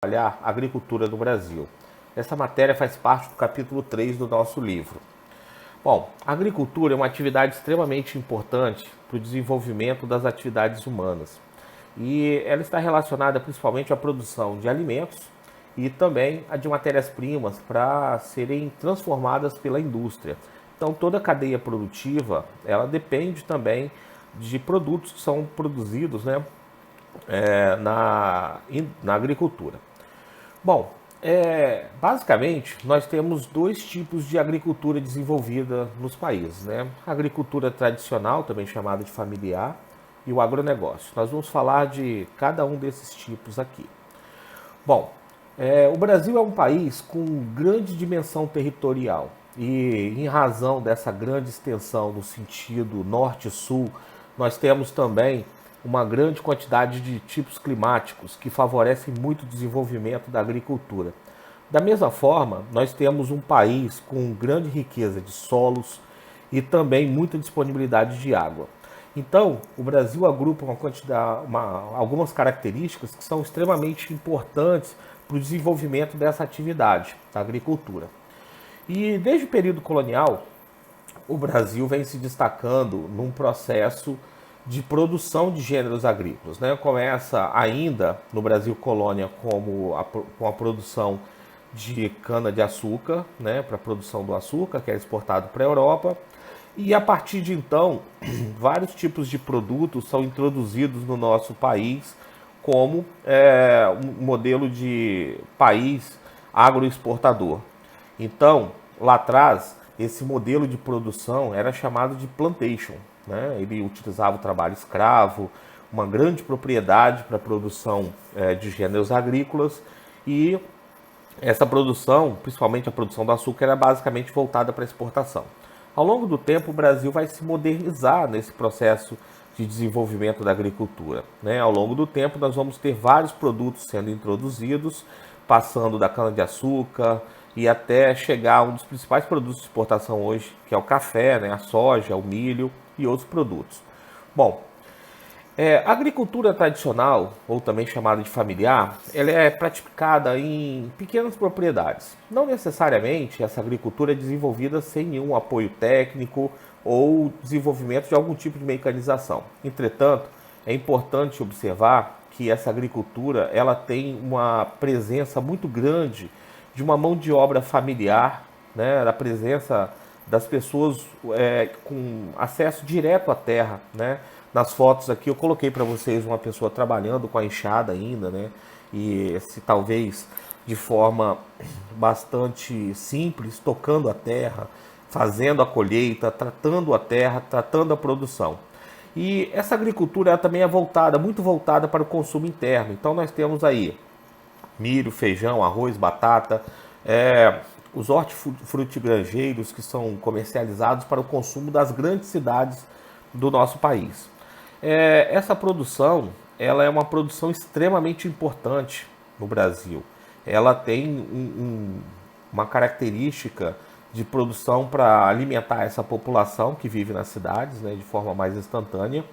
Trabalhar a agricultura no Brasil. Essa matéria faz parte do capítulo 3 do nosso livro. Bom, a agricultura é uma atividade extremamente importante para o desenvolvimento das atividades humanas. E ela está relacionada principalmente à produção de alimentos e também a de matérias-primas para serem transformadas pela indústria. Então, toda a cadeia produtiva, ela depende também de produtos que são produzidos, na agricultura. Bom, basicamente nós temos dois tipos de agricultura desenvolvida nos países, né? A agricultura tradicional, também chamada de familiar, e o agronegócio. Nós vamos falar de cada um desses tipos aqui. Bom, o Brasil é um país com grande dimensão territorial e, em razão dessa grande extensão no sentido norte-sul, nós temos também uma grande quantidade de tipos climáticos que favorecem muito o desenvolvimento da agricultura. Da mesma forma, nós temos um país com grande riqueza de solos e também muita disponibilidade de água. Então, o Brasil agrupa algumas características que são extremamente importantes para o desenvolvimento dessa atividade, da agricultura. E desde o período colonial, o Brasil vem se destacando num processo de produção de gêneros agrícolas, né? Começa ainda no Brasil colônia com a produção de cana-de-açúcar, né? Para a produção do açúcar, que era exportado para a Europa. E a partir de então, vários tipos de produtos são introduzidos no nosso país como um modelo de país agroexportador. Então, lá atrás, esse modelo de produção era chamado de plantation, né? Ele utilizava o trabalho escravo, uma grande propriedade para a produção de gêneros agrícolas, e essa produção, principalmente a produção do açúcar, era basicamente voltada para exportação. Ao longo do tempo, o Brasil vai se modernizar nesse processo de desenvolvimento da agricultura, né? Ao longo do tempo, nós vamos ter vários produtos sendo introduzidos, passando da cana-de-açúcar e até chegar a um dos principais produtos de exportação hoje, que é o café, né? A soja, o milho e outros produtos. Bom, a agricultura tradicional, ou também chamada de familiar, ela é praticada em pequenas propriedades. Não necessariamente essa agricultura é desenvolvida sem nenhum apoio técnico ou desenvolvimento de algum tipo de mecanização. Entretanto, é importante observar que essa agricultura ela tem uma presença muito grande de uma mão de obra familiar, né, da presença das pessoas com acesso direto à terra, né? Nas fotos aqui eu coloquei para vocês uma pessoa trabalhando com a enxada ainda, né? E talvez de forma bastante simples, tocando a terra, fazendo a colheita, tratando a terra, tratando a produção. E essa agricultura ela também é muito voltada para o consumo interno. Então nós temos aí milho, feijão, arroz, batata, os hortifrutigranjeiros que são comercializados para o consumo das grandes cidades do nosso país. Essa produção, ela é uma produção extremamente importante no Brasil. Ela tem uma característica de produção para alimentar essa população que vive nas cidades, né, de forma mais instantânea,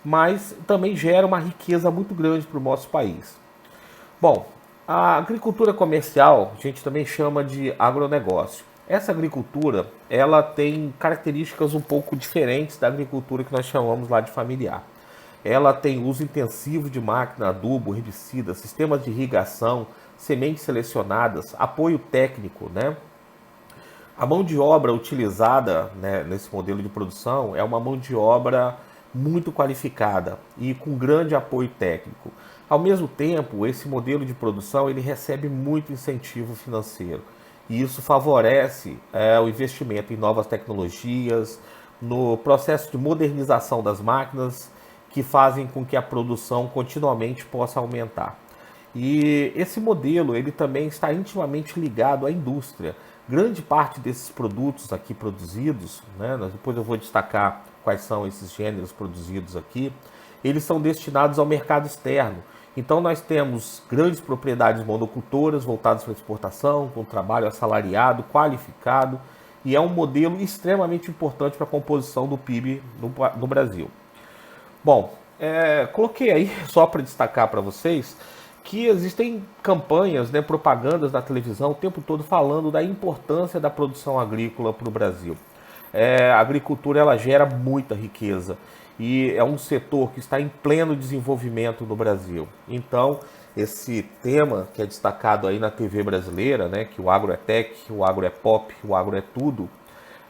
mas também gera uma riqueza muito grande para o nosso país. Bom, a agricultura comercial a gente também chama de agronegócio. Essa agricultura, ela tem características um pouco diferentes da agricultura que nós chamamos lá de familiar. Ela tem uso intensivo de máquina, adubo, herbicida, sistemas de irrigação, sementes selecionadas, apoio técnico, né? A mão de obra utilizada, né, nesse modelo de produção é uma mão de obra muito qualificada e com grande apoio técnico. Ao mesmo tempo, esse modelo de produção ele recebe muito incentivo financeiro. E isso favorece o investimento em novas tecnologias, no processo de modernização das máquinas, que fazem com que a produção continuamente possa aumentar. E esse modelo ele também está intimamente ligado à indústria. Grande parte desses produtos aqui produzidos, né, depois eu vou destacar quais são esses gêneros produzidos aqui, eles são destinados ao mercado externo. Então nós temos grandes propriedades monocultoras voltadas para exportação, com trabalho assalariado, qualificado, e é um modelo extremamente importante para a composição do PIB no Brasil. Bom, coloquei aí, só para destacar para vocês, que existem campanhas, né, propagandas na televisão o tempo todo falando da importância da produção agrícola para o Brasil. A agricultura ela gera muita riqueza e é um setor que está em pleno desenvolvimento no Brasil. Então, esse tema que é destacado aí na TV brasileira, né, que o agro é tech, o agro é pop, o agro é tudo,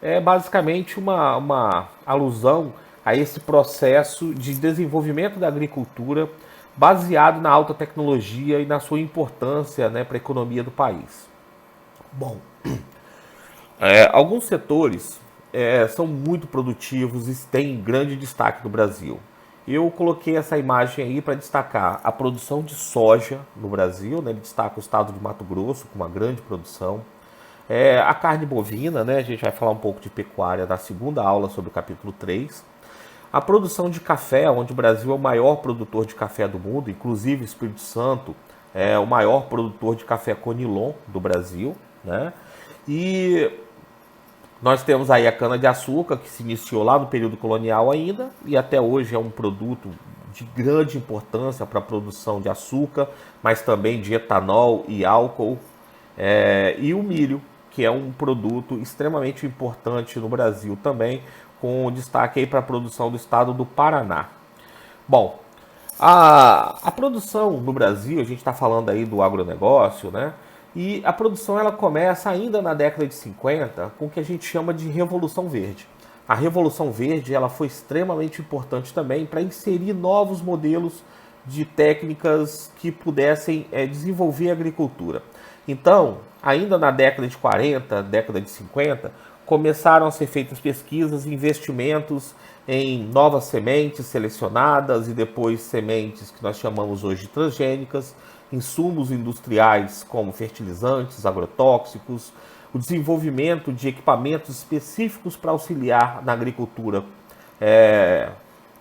é basicamente uma alusão a esse processo de desenvolvimento da agricultura baseado na alta tecnologia e na sua importância, né, para a economia do país. Bom, alguns setores são muito produtivos e têm grande destaque no Brasil. Eu coloquei essa imagem aí para destacar a produção de soja no Brasil, né? Ele destaca o estado de Mato Grosso com uma grande produção. A carne bovina, né? A gente vai falar um pouco de pecuária na segunda aula sobre o capítulo 3. A produção de café, onde o Brasil é o maior produtor de café do mundo, inclusive o Espírito Santo é o maior produtor de café Conilon do Brasil, né? E nós temos aí a cana-de-açúcar, que se iniciou lá no período colonial ainda, e até hoje é um produto de grande importância para a produção de açúcar, mas também de etanol e álcool. E o milho, que é um produto extremamente importante no Brasil também, com destaque aí para a produção do estado do Paraná. Bom, a produção no Brasil, a gente está falando aí do agronegócio, né? E a produção ela começa ainda na década de 50 com o que a gente chama de Revolução Verde. A Revolução Verde ela foi extremamente importante também para inserir novos modelos de técnicas que pudessem desenvolver a agricultura. Então, ainda na década de 40, década de 50, começaram a ser feitas pesquisas e investimentos em novas sementes selecionadas e depois sementes que nós chamamos hoje de transgênicas, insumos industriais como fertilizantes, agrotóxicos, o desenvolvimento de equipamentos específicos para auxiliar na agricultura,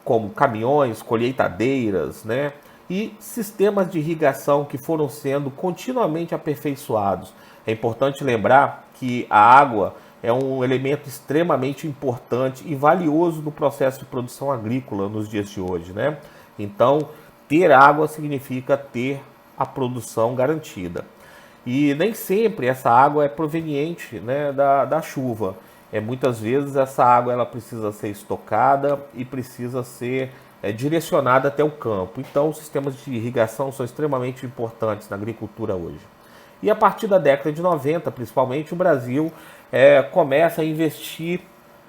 como caminhões, colheitadeiras, né? E sistemas de irrigação que foram sendo continuamente aperfeiçoados. É importante lembrar que a água é um elemento extremamente importante e valioso no processo de produção agrícola nos dias de hoje, né? Então, ter água significa ter a produção garantida. E nem sempre essa água é proveniente, né, da chuva. Muitas vezes essa água ela precisa ser estocada e precisa ser direcionada até o campo. Então, os sistemas de irrigação são extremamente importantes na agricultura hoje. E a partir da década de 90, principalmente, o Brasil começa a investir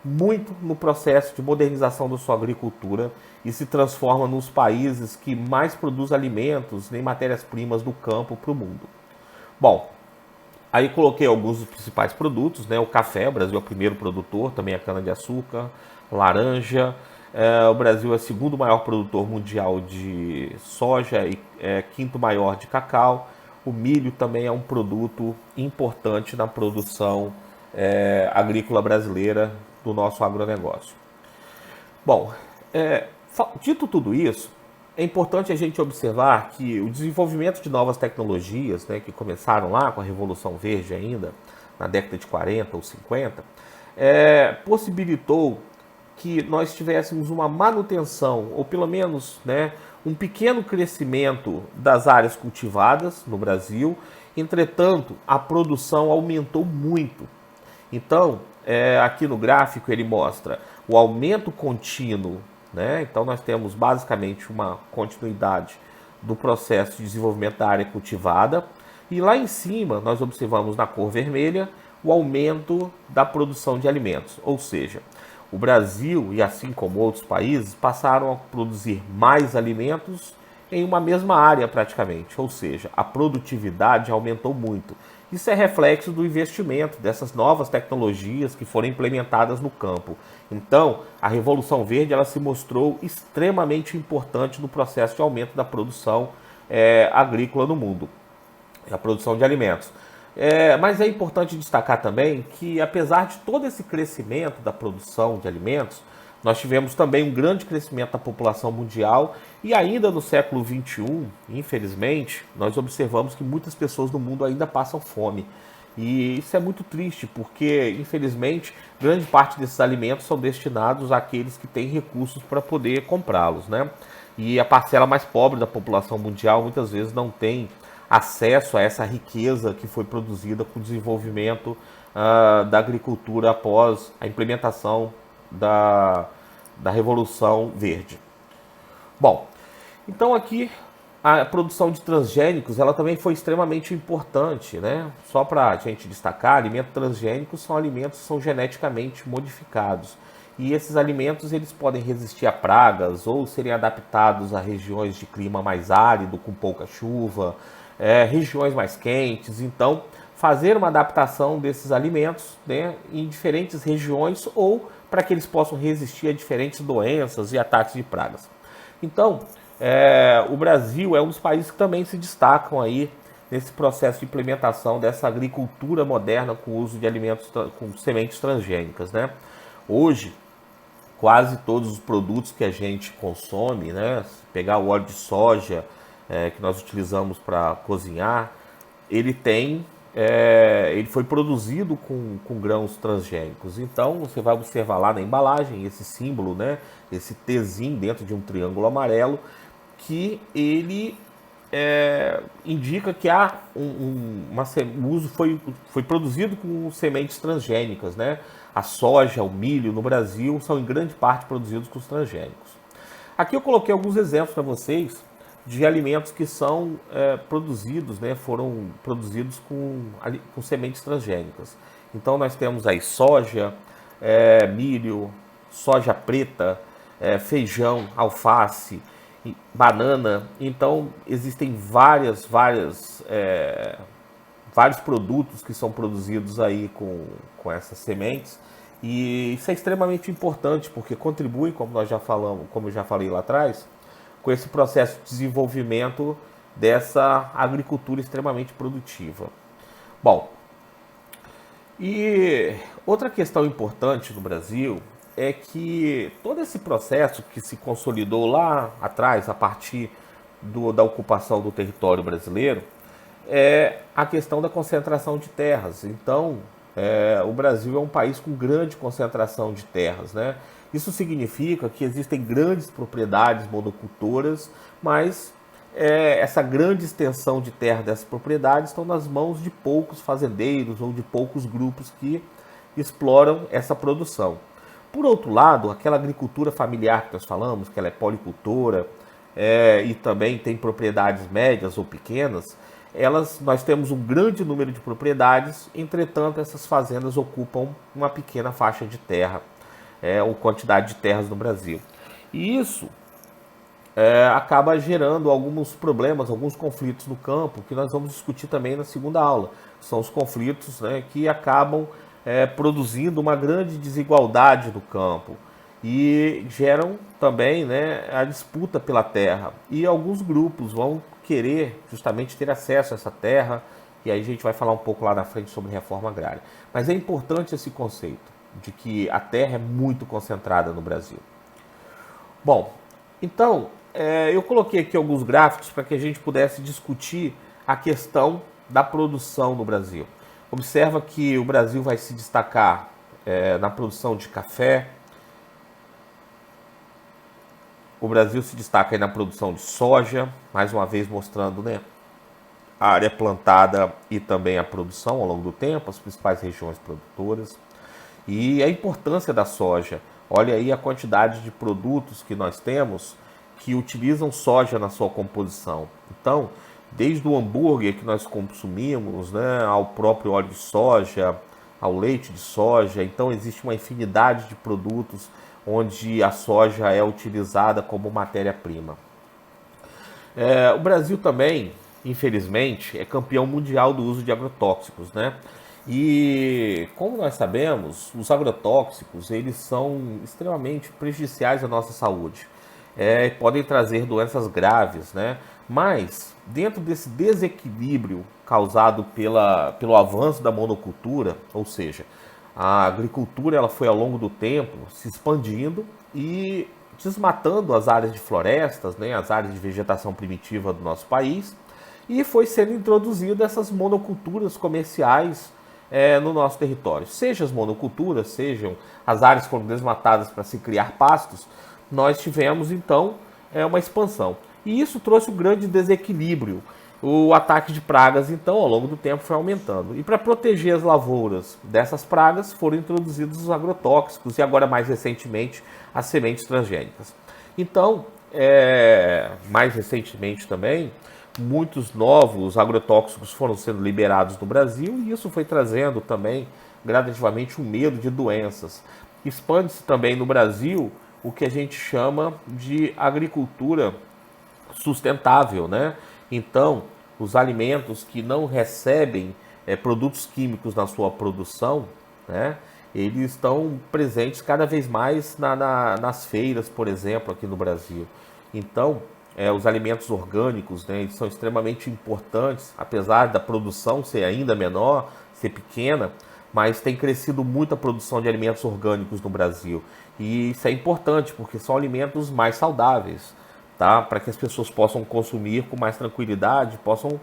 muito no processo de modernização da sua agricultura e se transforma nos países que mais produzem alimentos e matérias-primas do campo para o mundo. Bom, aí coloquei alguns dos principais produtos, né? O café, o Brasil é o primeiro produtor, também a cana-de-açúcar, laranja. O Brasil é o segundo maior produtor mundial de soja e quinto maior de cacau. O milho também é um produto importante na produção agrícola brasileira do nosso agronegócio. Bom, dito tudo isso, é importante a gente observar que o desenvolvimento de novas tecnologias, né, que começaram lá com a Revolução Verde ainda, na década de 40 ou 50, possibilitou que nós tivéssemos uma manutenção, ou pelo menos, né, um pequeno crescimento das áreas cultivadas no Brasil. Entretanto, a produção aumentou muito. Então, aqui no gráfico ele mostra o aumento contínuo, né? Então nós temos basicamente uma continuidade do processo de desenvolvimento da área cultivada. E lá em cima nós observamos na cor vermelha o aumento da produção de alimentos. Ou seja, o Brasil, e assim como outros países, passaram a produzir mais alimentos em uma mesma área praticamente. Ou seja, a produtividade aumentou muito. Isso é reflexo do investimento dessas novas tecnologias que foram implementadas no campo. Então, a Revolução Verde ela se mostrou extremamente importante no processo de aumento da produção agrícola no mundo, a produção de alimentos. Mas é importante destacar também que, apesar de todo esse crescimento da produção de alimentos, nós tivemos também um grande crescimento da população mundial e ainda no século XXI, infelizmente, nós observamos que muitas pessoas no mundo ainda passam fome. E isso é muito triste, porque, infelizmente, grande parte desses alimentos são destinados àqueles que têm recursos para poder comprá-los, né? e a parcela mais pobre da população mundial muitas vezes não tem acesso a essa riqueza que foi produzida com o desenvolvimento da agricultura após a implementação da Revolução Verde. Bom, então aqui a produção de transgênicos ela também foi extremamente importante, né? Só para a gente destacar, alimentos transgênicos são alimentos que são geneticamente modificados. E esses alimentos eles podem resistir a pragas ou serem adaptados a regiões de clima mais árido, com pouca chuva, regiões mais quentes. Então, fazer uma adaptação desses alimentos, né, em diferentes regiões ou para que eles possam resistir a diferentes doenças e ataques de pragas. Então, o Brasil é um dos países que também se destacam aí nesse processo de implementação dessa agricultura moderna com o uso de alimentos com sementes transgênicas, né? Hoje, quase todos os produtos que a gente consome, né? Se pegar o óleo de soja que nós utilizamos para cozinhar, ele foi produzido com grãos transgênicos. Então você vai observar lá na embalagem esse símbolo, né? Esse Tzinho dentro de um triângulo amarelo, que ele indica que o uso foi produzido com sementes transgênicas, né? A soja, o milho no Brasil são em grande parte produzidos com os transgênicos. Aqui eu coloquei alguns exemplos para vocês de alimentos que são produzidos, né? Foram produzidos com sementes transgênicas. Então nós temos aí soja, milho, soja preta, feijão, alface, banana. Então existem vários produtos que são produzidos aí com essas sementes, e isso é extremamente importante porque contribui, como nós já falamos, como eu já falei lá atrás, com esse processo de desenvolvimento dessa agricultura extremamente produtiva. Bom, e outra questão importante no Brasil é que todo esse processo que se consolidou lá atrás, a partir da ocupação do território brasileiro, é a questão da concentração de terras. Então, o Brasil é um país com grande concentração de terras, né? Isso significa que existem grandes propriedades monocultoras, mas essa grande extensão de terra dessas propriedades estão nas mãos de poucos fazendeiros ou de poucos grupos que exploram essa produção. Por outro lado, aquela agricultura familiar que nós falamos, que ela é policultora e também tem propriedades médias ou pequenas, nós temos um grande número de propriedades, entretanto essas fazendas ocupam uma pequena faixa de terra, ou quantidade de terras no Brasil. E isso acaba gerando alguns problemas, alguns conflitos no campo, que nós vamos discutir também na segunda aula. São os conflitos, né, que acabam produzindo uma grande desigualdade no campo e geram também, né, a disputa pela terra. E alguns grupos vão querer justamente ter acesso a essa terra, e aí a gente vai falar um pouco lá na frente sobre reforma agrária. Mas é importante esse conceito de que a terra é muito concentrada no Brasil. Bom, então eu coloquei aqui alguns gráficos para que a gente pudesse discutir a questão da produção no Brasil. Observa que o Brasil vai se destacar na produção de café. O Brasil se destaca aí na produção de soja, mais uma vez mostrando, né, a área plantada e também a produção ao longo do tempo, as principais regiões produtoras. E a importância da soja. Olha aí a quantidade de produtos que nós temos que utilizam soja na sua composição. Então, desde o hambúrguer que nós consumimos, né, ao próprio óleo de soja, ao leite de soja. Então existe uma infinidade de produtos onde a soja é utilizada como matéria-prima. O Brasil também, infelizmente, é campeão mundial do uso de agrotóxicos, né? E como nós sabemos, os agrotóxicos eles são extremamente prejudiciais à nossa saúde. Podem trazer doenças graves, né? Mas dentro desse desequilíbrio causado pelo avanço da monocultura, ou seja, a agricultura ela foi ao longo do tempo se expandindo e desmatando as áreas de florestas, né, as áreas de vegetação primitiva do nosso país, e foi sendo introduzidas essas monoculturas comerciais no nosso território. Seja as monoculturas, sejam as áreas que foram desmatadas para se criar pastos, nós tivemos então uma expansão. E isso trouxe um grande desequilíbrio. O ataque de pragas, então, ao longo do tempo foi aumentando. E para proteger as lavouras dessas pragas, foram introduzidos os agrotóxicos e agora, mais recentemente, as sementes transgênicas. Então, mais recentemente também, muitos novos agrotóxicos foram sendo liberados no Brasil e isso foi trazendo também, gradativamente, um medo de doenças. Expande-se também no Brasil o que a gente chama de agricultura sustentável, né? Então, os alimentos que não recebem produtos químicos na sua produção, né? Eles estão presentes cada vez mais nas feiras, por exemplo, aqui no Brasil. Então, os alimentos orgânicos, né, eles são extremamente importantes, apesar da produção ser ainda menor, ser pequena, mas tem crescido muito a produção de alimentos orgânicos no Brasil. E isso é importante, porque são alimentos mais saudáveis, tá? Para que as pessoas possam consumir com mais tranquilidade, possam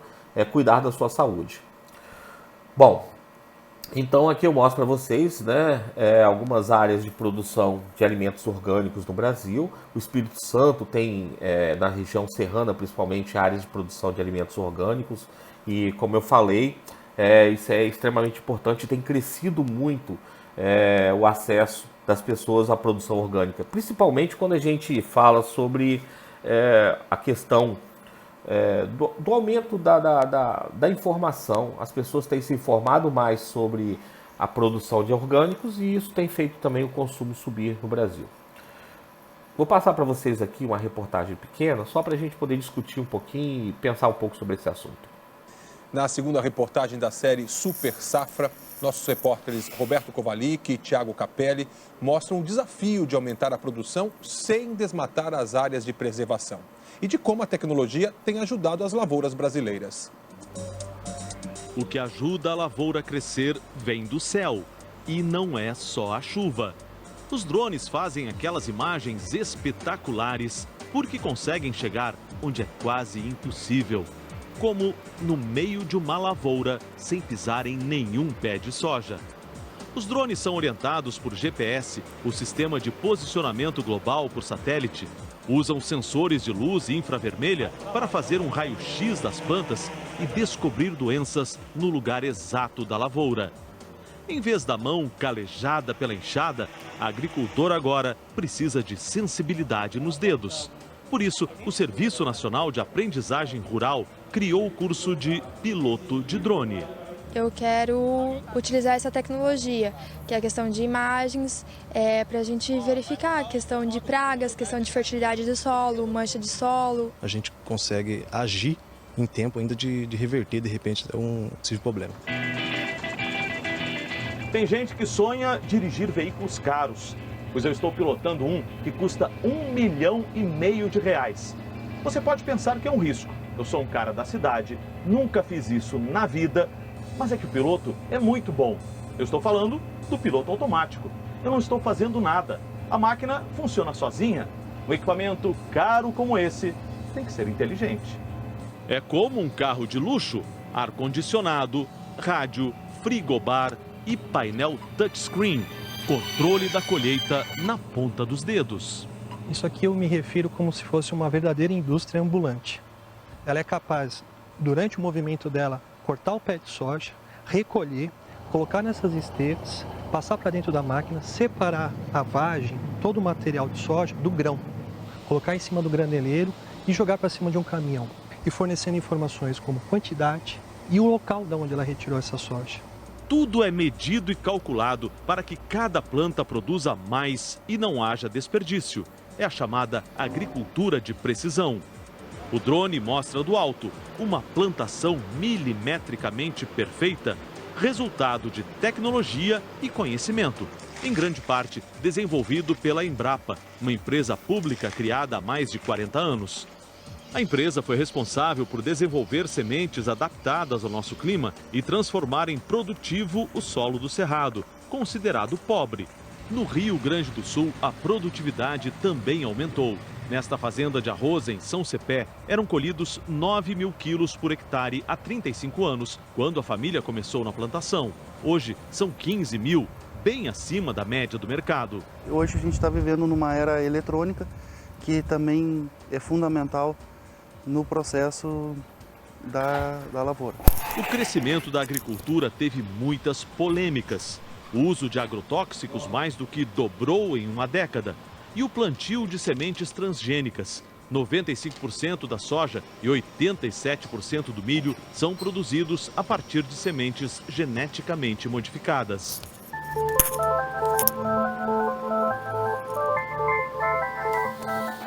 cuidar da sua saúde. Bom, então aqui eu mostro para vocês, né, algumas áreas de produção de alimentos orgânicos no Brasil. O Espírito Santo tem, na região serrana principalmente, áreas de produção de alimentos orgânicos. E como eu falei, isso é extremamente importante e tem crescido muito o acesso das pessoas à produção orgânica. Principalmente quando a gente fala sobre a questão do aumento da informação. As pessoas têm se informado mais sobre a produção de orgânicos e isso tem feito também o consumo subir no Brasil. Vou passar para vocês aqui uma reportagem pequena, só para a gente poder discutir um pouquinho e pensar um pouco sobre esse assunto. Na segunda reportagem da série Super Safra, nossos repórteres Roberto Kovalik e Thiago Capelli mostram o desafio de aumentar a produção sem desmatar as áreas de preservação e de como a tecnologia tem ajudado as lavouras brasileiras. O que ajuda a lavoura a crescer vem do céu e não é só a chuva. Os drones fazem aquelas imagens espetaculares porque conseguem chegar onde é quase impossível, como no meio de uma lavoura sem pisar em nenhum pé de soja. Os drones são orientados por GPS, o sistema de posicionamento global por satélite. Usam sensores de luz infravermelha para fazer um raio-x das plantas e descobrir doenças no lugar exato da lavoura. Em vez da mão calejada pela enxada, a agricultora agora precisa de sensibilidade nos dedos. Por isso, o Serviço Nacional de Aprendizagem Rural criou o curso de piloto de drone. Eu quero utilizar essa tecnologia, que é a questão de imagens, para a gente verificar a questão de pragas, questão de fertilidade do solo, mancha de solo. A gente consegue agir em tempo ainda de reverter, de repente, um possível problema. Tem gente que sonha dirigir veículos caros, pois eu estou pilotando um que custa R$1,5 milhão. Você pode pensar que é um risco. Eu sou um cara da cidade, nunca fiz isso na vida, mas é que o piloto é muito bom. Eu estou falando do piloto automático. Eu não estou fazendo nada. A máquina funciona sozinha. Um equipamento caro como esse tem que ser inteligente. É como um carro de luxo, ar-condicionado, rádio, frigobar e painel touchscreen. Controle da colheita na ponta dos dedos. Isso aqui eu me refiro como se fosse uma verdadeira indústria ambulante. Ela é capaz, durante o movimento dela, cortar o pé de soja, recolher, colocar nessas esteiras, passar para dentro da máquina, separar a vagem, todo o material de soja do grão, colocar em cima do graneleiro e jogar para cima de um caminhão, e fornecendo informações como quantidade e o local de onde ela retirou essa soja. Tudo é medido e calculado para que cada planta produza mais e não haja desperdício. É a chamada agricultura de precisão. O drone mostra do alto uma plantação milimetricamente perfeita, resultado de tecnologia e conhecimento, em grande parte desenvolvido pela Embrapa, uma empresa pública criada há mais de 40 anos. A empresa foi responsável por desenvolver sementes adaptadas ao nosso clima e transformar em produtivo o solo do Cerrado, considerado pobre. No Rio Grande do Sul, a produtividade também aumentou. Nesta fazenda de arroz em São Cepé, eram colhidos 9 mil quilos por hectare há 35 anos, quando a família começou na plantação. Hoje, são 15 mil, bem acima da média do mercado. Hoje a gente está vivendo numa era eletrônica que também é fundamental no processo da lavoura. O crescimento da agricultura teve muitas polêmicas. O uso de agrotóxicos mais do que dobrou em uma década. E o plantio de sementes transgênicas. 95% da soja e 87% do milho são produzidos a partir de sementes geneticamente modificadas.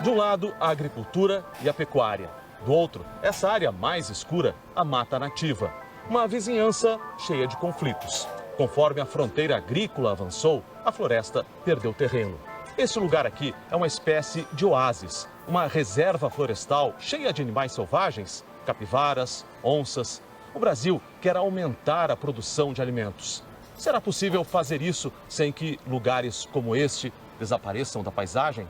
De um lado, a agricultura e a pecuária. Do outro, essa área mais escura, a mata nativa. Uma vizinhança cheia de conflitos. Conforme a fronteira agrícola avançou, a floresta perdeu terreno. Esse lugar aqui é uma espécie de oásis, uma reserva florestal cheia de animais selvagens, capivaras, onças. O Brasil quer aumentar a produção de alimentos. Será possível fazer isso sem que lugares como este desapareçam da paisagem?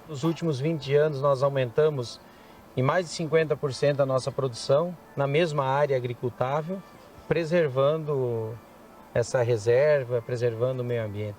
Nos últimos 20 anos nós aumentamos em mais de 50% a nossa produção na mesma área agricultável, preservando essa reserva, preservando o meio ambiente.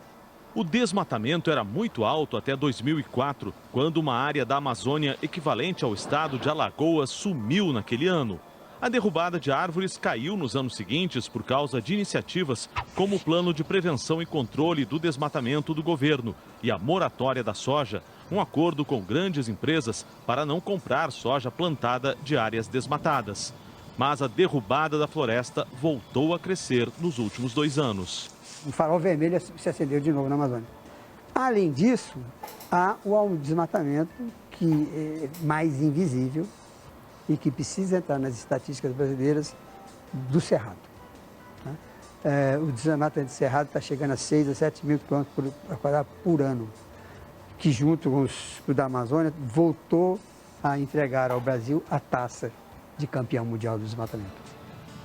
O desmatamento era muito alto até 2004, quando uma área da Amazônia equivalente ao estado de Alagoas sumiu naquele ano. A derrubada de árvores caiu nos anos seguintes por causa de iniciativas como o Plano de Prevenção e Controle do Desmatamento do governo e a moratória da soja, um acordo com grandes empresas para não comprar soja plantada de áreas desmatadas. Mas a derrubada da floresta voltou a crescer nos últimos 2 anos. O farol vermelho se acendeu de novo na Amazônia. Além disso, há o desmatamento que é mais invisível e que precisa entrar nas estatísticas brasileiras do Cerrado. O desmatamento do Cerrado está chegando a 6 a 7 mil quilômetros por ano, que junto com o da Amazônia voltou a entregar ao Brasil a taça de campeão mundial do desmatamento.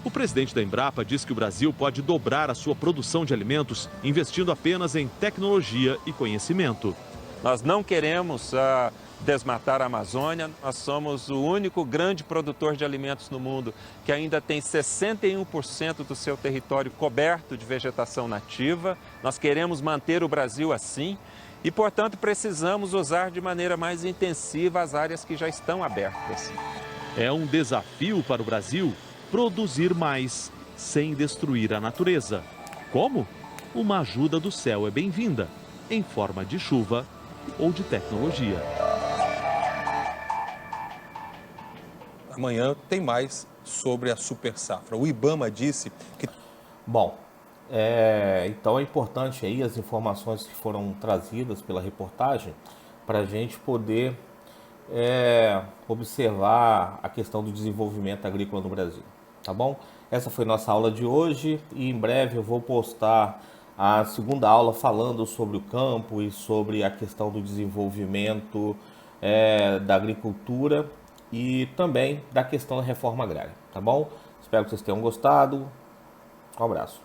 O presidente da Embrapa diz que o Brasil pode dobrar a sua produção de alimentos investindo apenas em tecnologia e conhecimento. Nós não queremos desmatar a Amazônia, nós somos o único grande produtor de alimentos no mundo que ainda tem 61% do seu território coberto de vegetação nativa. Nós queremos manter o Brasil assim e, portanto, precisamos usar de maneira mais intensiva as áreas que já estão abertas. É um desafio para o Brasil produzir mais sem destruir a natureza. Como? Uma ajuda do céu é bem-vinda, em forma de chuva ou de tecnologia. Amanhã tem mais sobre a super safra. O IBAMA disse que... Bom, então é importante aí as informações que foram trazidas pela reportagem para a gente poder observar a questão do desenvolvimento agrícola no Brasil. Tá bom? Essa foi nossa aula de hoje e em breve eu vou postar a segunda aula falando sobre o campo e sobre a questão do desenvolvimento da agricultura e também da questão da reforma agrária, tá bom? Espero que vocês tenham gostado. Um abraço.